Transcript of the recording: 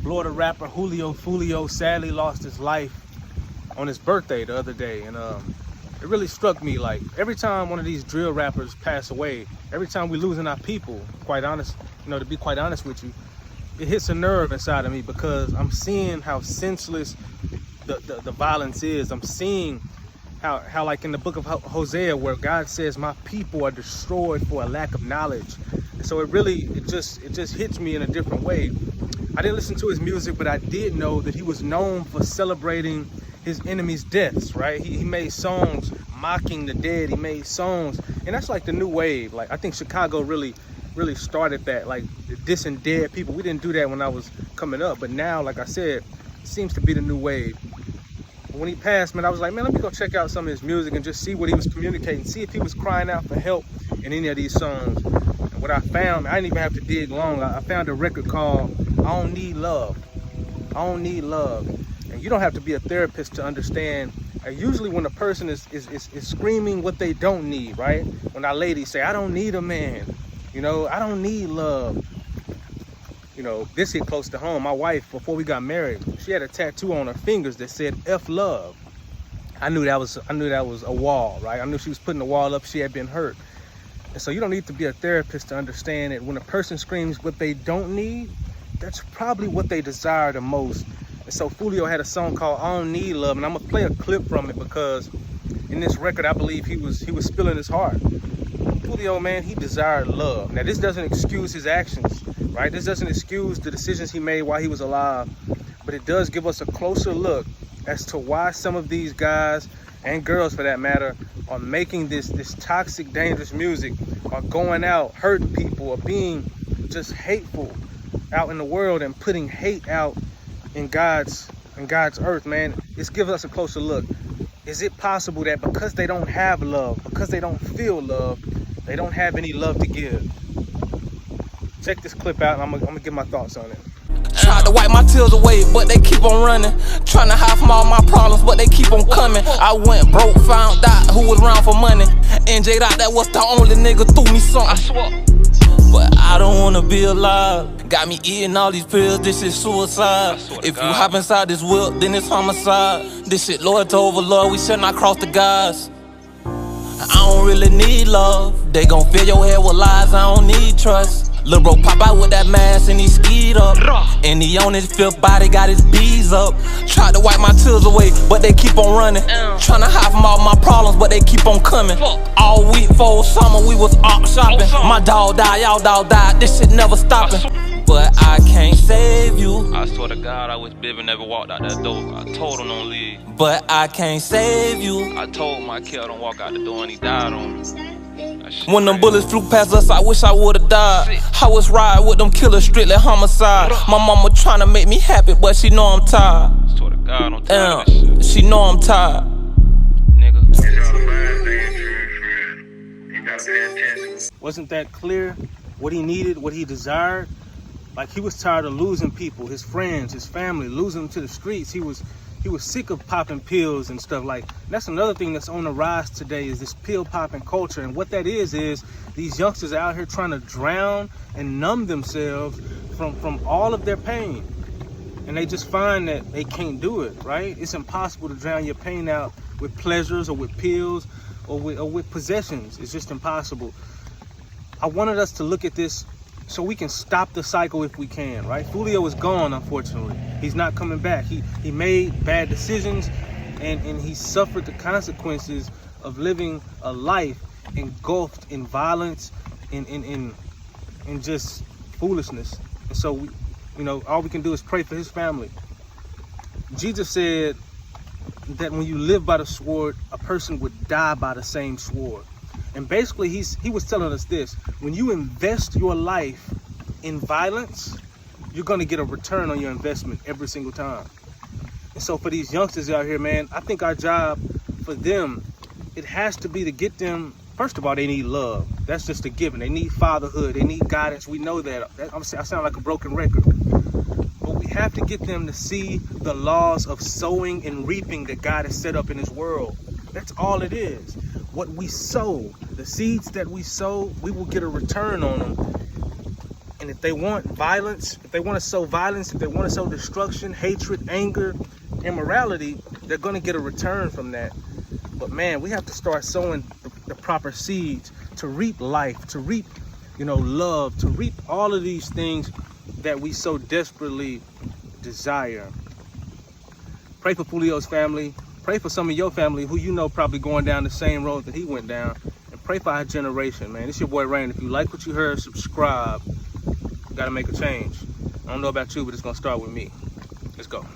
Florida rapper Julio foolio sadly lost his life on his birthday the other day, and it really struck me. Like, every time one of these drill rappers pass away, every time we losing our people, quite honest, to be quite honest with you, it hits a nerve inside of me, because I'm seeing how senseless the violence is. I'm seeing how like in the book of Hosea, where God says my people are destroyed for a lack of knowledge. And so it just hits me in a different way. I didn't listen to his music, but I did know that he was known for celebrating his enemies' deaths, right? He made songs mocking the dead. He made songs, and that's like the new wave. Like, I think Chicago really started that, like dissing dead people. We didn't do that when I was coming up, but now, like I said, it seems to be the new wave. When he passed, man, I was like, man, let me go check out some of his music and just see what he was communicating, see if he was crying out for help in any of these songs. And what I found, I didn't even have to dig long. I found a record called I Don't Need Love. I Don't Need Love. And you don't have to be a therapist to understand. Usually when a person is screaming what they don't need, right? When our ladies say, I don't need a man, I don't need love. This hit close to home. My wife, before we got married, she had a tattoo on her fingers that said F love. I knew that was a wall, right? I knew she was putting the wall up. She had been hurt. And so you don't need to be a therapist to understand that when a person screams what they don't need, that's probably what they desire the most. And so Julio had a song called I Don't Need Love, and I'm gonna play a clip from it, because in this record, I believe he was spilling his heart. Julio, man, he desired love. Now, this doesn't excuse his actions, right? This doesn't excuse the decisions he made while he was alive, but it does give us a closer look as to why some of these guys, and girls for that matter, are making this toxic, dangerous music, are going out hurting people, or being just hateful out in the world and putting hate out in God's earth, man. It's giving us a closer look. Is it possible that because they don't have love, because they don't feel love, they don't have any love to give? Check this clip out, and I'm gonna give my thoughts on it. Tried to wipe my tears away, but they keep on running. Trying to hide from all my problems, but they keep on coming. I went broke, found out who was around for money. NJ thought that was the only nigga threw me something. I swear. But I don't wanna be alive. Got me eating all these pills, this is suicide. If you hop inside this whip, then it's homicide. This shit loyalty over love, we shall not cross the guys. I don't really need love. They gon' fill your head with lies, I don't need trust. Lil' bro pop out with that mask and he skied up. And he on his fifth body, got his bees up. Tried to wipe my tears away, but they keep on running. Tryna hide from all my problems, but they keep on coming. All week for summer, we was out shopping. My dog died, y'all dog died, this shit never stopping. But I can't save you. I swear to God, I wish Bibby never walked out that door. I told him don't leave. But I can't save you. I told my kid don't walk out the door, and he died on me. When them bullets flew past us, I wish I would've died. I was riding with them killers, strictly homicide. My mama tryna make me happy, but she know I'm tired. Swear to God, I'm tired of this shit. She know I'm tired. Nigga. Wasn't that clear? What he needed, what he desired? Like, he was tired of losing people, his friends, his family, losing them to the streets. He was sick of popping pills and stuff. Like, that's another thing that's on the rise today, is this pill popping culture. And what that is these youngsters are out here trying to drown and numb themselves from all of their pain. And they just find that they can't do it, right? It's impossible to drown your pain out with pleasures or with pills or with possessions. It's just impossible. I wanted us to look at this so we can stop the cycle if we can, right? Julio is gone, unfortunately. He's not coming back. He made bad decisions, and he suffered the consequences of living a life engulfed in violence, in just foolishness. And so, all we can do is pray for his family. Jesus said that when you live by the sword, a person would die by the same sword. And basically, he was telling us this: when you invest your life in violence, you're gonna get a return on your investment every single time. And so for these youngsters out here, man, I think our job for them, it has to be to get them, first of all, they need love. That's just a given. They need fatherhood. They need guidance. We know that. I sound like a broken record. But we have to get them to see the laws of sowing and reaping that God has set up in his world. That's all it is. What we sow, the seeds that we sow, we will get a return on them. And if they want violence, if they want to sow violence, if they want to sow destruction, hatred, anger, immorality, they're going to get a return from that. But man, we have to start sowing the proper seeds to reap life, to reap, love, to reap all of these things that we so desperately desire. Pray for Julio's family. Pray for some of your family who probably going down the same road that he went down. And pray for our generation, man. It's your boy Rain. If you like what you heard, subscribe. You gotta make a change. I don't know about you, but it's gonna start with me. Let's go.